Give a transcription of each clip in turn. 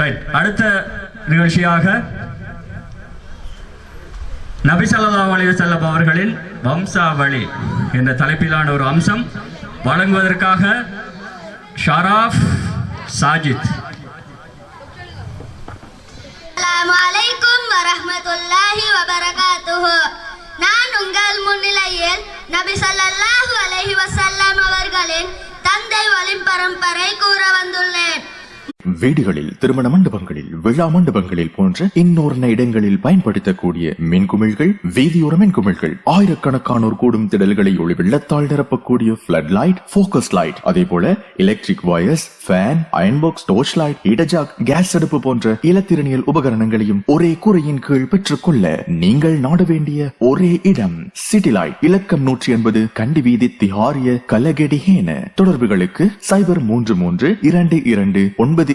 Right, அடுத்த நிகழ்ச்சியாக நபி ஸல்லல்லாஹு அலைஹி வஸல்லம் அவர்களின் வம்சாவளி என்ற தலைப்பிலான ஒரு அம்சம் வழங்குவதற்காக ஷராஃப் சாஜித். அஸ்ஸலாமு அலைக்கும் வரஹ்மத்துல்லாஹி வபரகாத்துஹு. நான் உங்கள் முன்னிலையில் நபி ஸல்லல்லாஹு அலைஹி வஸல்லம் அவர்களின் தந்தை வழி பரம்பரை கூற வந்துள்ளேன். வீடுகளில், திருமண மண்டபங்களில், விழா மண்டபங்களில் போன்ற இன்னொரு இடங்களில் பயன்படுத்தக்கூடிய மின்குமிழ்கள், வீதியோர மின்குமிழ்கள், ஆயிரக்கணக்கானோர் கூடும் திடல்களை ஒளி வெள்ளத்தால் நிரப்பக்கூடிய பிளட் லைட், போக்கஸ் லைட், அதே போல electric wires, fan, iron box, torch light, இடஜாக், கேஸ் அடுப்பு போன்ற இலத்திரனியல் உபகரணங்களையும் ஒரே கூரையின் கீழ் பெற்றுக்கொள்ள நீங்கள் நாட வேண்டிய ஒரே இடம் சிட்டி லைட். இலக்கம் 180 கண்டி வீதி, திஹாரிய, கலகெடிஹேன. தொடர்புகளுக்கு 0332297235.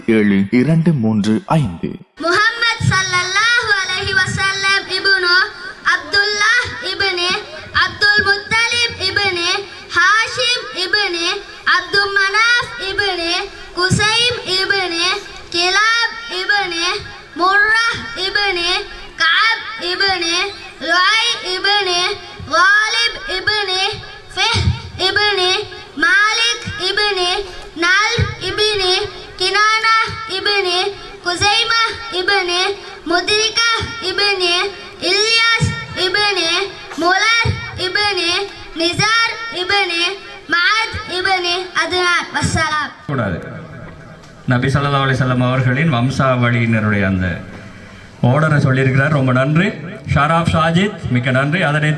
முஹம்மத் ஸல்லல்லாஹு அலைஹி வஸல்லம் இப்னு அப்துல்லாஹ் இப்னு அப்துல் முத்தலிப் இப்னு ஹாஷிம் இப்னு அப்துல் மனாஃப் இப்னு குசைம் இப்னு கிலாப் இப்னு முர்ரஹ் இப்னு கஅப் இப்னு லுஐ இப்னு வாலிப் இப்னு ஃபிஹ் இப்னு மாலிக் இப்னு நல் இப்னு கினானா இப்னு குசைமா இப்னு முத்ரிகா இப்னு இல்யாஸ் இப்னு முலர் இப்னு நிசார் இப்னு மஅத் இப்னு அத்னான். வஸ்ஸலாம். கூடாது. நபி ஸல்லல்லாஹு அலைஹி வஸல்லம் அவர்களின் வம்சாவளியினருடைய அந்த ஆர்டரை சொல்லியிருக்கிறார். ரொம்ப நன்றி ஷராஃப் சாஜித், மிக்க நன்றி. அதனை